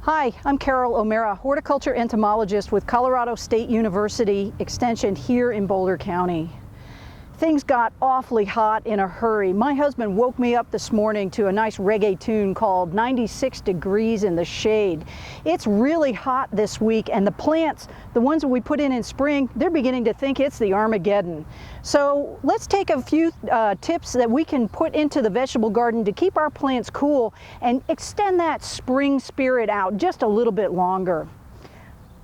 Hi, I'm Carol O'Mara, horticulture entomologist with Colorado State University Extension here in Boulder County. Things got awfully hot in a hurry. My husband woke me up this morning to a nice reggae tune called 96 Degrees in the Shade. It's really hot this week, and the plants, the ones that we put in spring, they're beginning to think it's the Armageddon. So let's take a few tips that we can put into the vegetable garden to keep our plants cool and extend that spring spirit out just a little bit longer.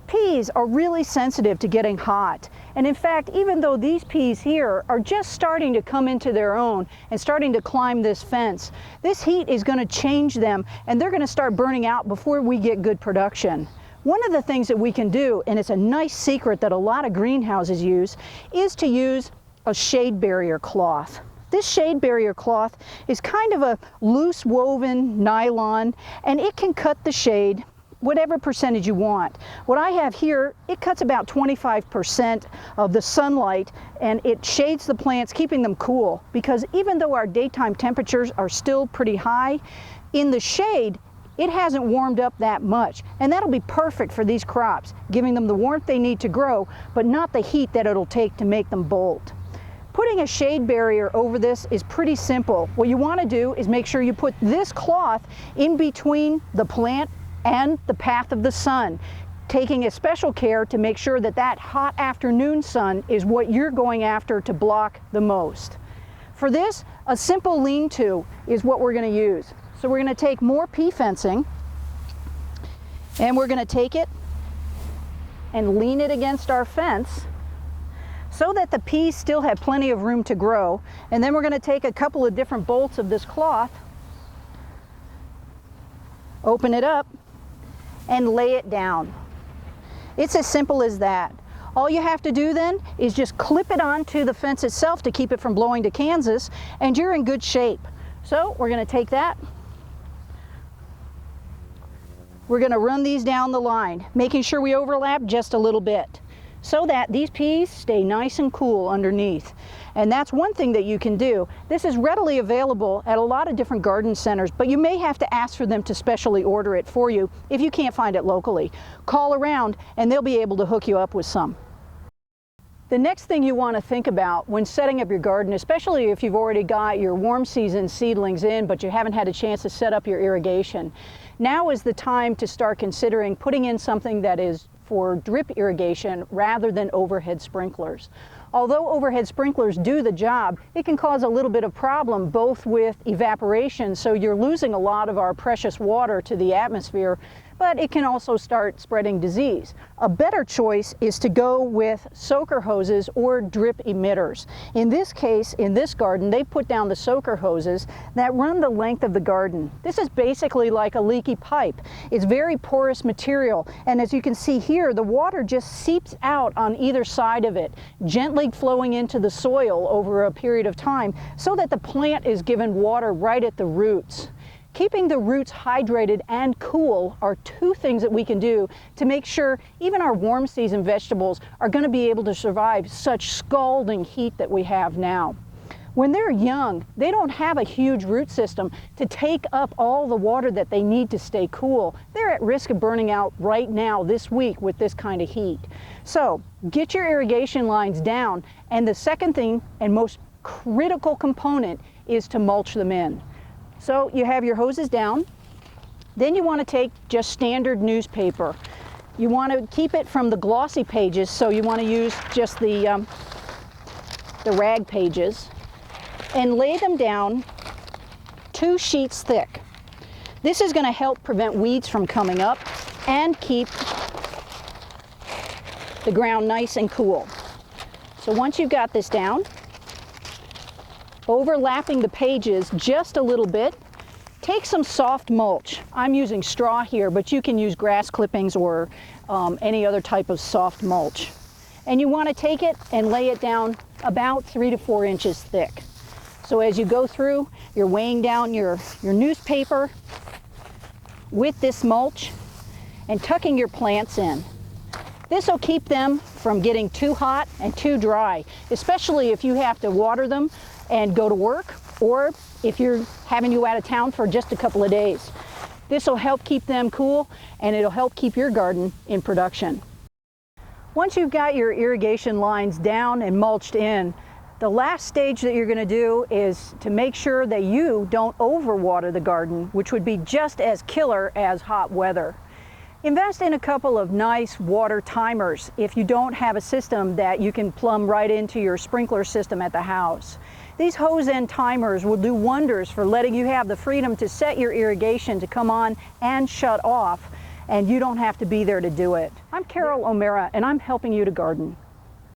Peas are really sensitive to getting hot, and in fact, even though these peas here are just starting to come into their own and starting to climb this fence, this heat is going to change them and they're going to start burning out before we get good production. One of the things that we can do, and it's a nice secret that a lot of greenhouses use, is to use a shade barrier cloth. This shade barrier cloth is kind of a loose woven nylon, and it can cut the shade whatever percentage you want. What I have here, it cuts about 25% of the sunlight, and it shades the plants, keeping them cool, because even though our daytime temperatures are still pretty high, in the shade it hasn't warmed up that much, and that'll be perfect for these crops, giving them the warmth they need to grow, but not the heat that it'll take to make them bolt. Putting a shade barrier over this is pretty simple. What you want to do is make sure you put this cloth in between the plant and the path of the sun, taking a special care to make sure that that hot afternoon sun is what you're going after to block the most. For this, a simple lean-to is what we're going to use. So we're going to take more pea fencing, and we're going to take it and lean it against our fence so that the peas still have plenty of room to grow. And then we're going to take a couple of different bolts of this cloth, open it up, and lay it down. It's as simple as that. All you have to do then is just clip it onto the fence itself to keep it from blowing to Kansas, and you're in good shape. So we're going to take that. We're going to run these down the line, making sure we overlap just a little bit, so that these peas stay nice and cool underneath. And that's one thing that you can do. This is readily available at a lot of different garden centers, but you may have to ask for them to specially order it for you if you can't find it locally. Call around and they'll be able to hook you up with some. The next thing you want to think about when setting up your garden, especially if you've already got your warm season seedlings in but you haven't had a chance to set up your irrigation, now is the time to start considering putting in something that is for drip irrigation rather than overhead sprinklers. Although overhead sprinklers do the job, it can cause a little bit of problem both with evaporation, so you're losing a lot of our precious water to the atmosphere, but it can also start spreading disease. A better choice is to go with soaker hoses or drip emitters. In this case, in this garden, they put down the soaker hoses that run the length of the garden. This is basically like a leaky pipe. It's very porous material, and as you can see here, the water just seeps out on either side of it, gently flowing into the soil over a period of time so that the plant is given water right at the roots. Keeping the roots hydrated and cool are two things that we can do to make sure even our warm season vegetables are going to be able to survive such scalding heat that we have now. When they're young, they don't have a huge root system to take up all the water that they need to stay cool. They're at risk of burning out right now this week with this kind of heat. So get your irrigation lines down, and the second thing and most critical component is to mulch them in. So you have your hoses down, then you want to take just standard newspaper. You want to keep it from the glossy pages, so you want to use just the rag pages, and lay them down 2 sheets thick. This is going to help prevent weeds from coming up and keep the ground nice and cool. So once you've got this down, overlapping the pages just a little bit, take some soft mulch. I'm using straw here, but you can use grass clippings or any other type of soft mulch. And you want to take it and lay it down about 3 to 4 inches thick. So as you go through, you're weighing down your newspaper with this mulch and tucking your plants in. This will keep them from getting too hot and too dry, especially if you have to water them and go to work, or if you're having you out of town for just a couple of days. This will help keep them cool, and it'll help keep your garden in production. Once you've got your irrigation lines down and mulched in, the last stage that you're going to do is to make sure that you don't overwater the garden, which would be just as killer as hot weather. Invest in a couple of nice water timers if you don't have a system that you can plumb right into your sprinkler system at the house. These hose end timers will do wonders for letting you have the freedom to set your irrigation to come on and shut off, and you don't have to be there to do it. I'm Carol O'Mara, and I'm helping you to garden.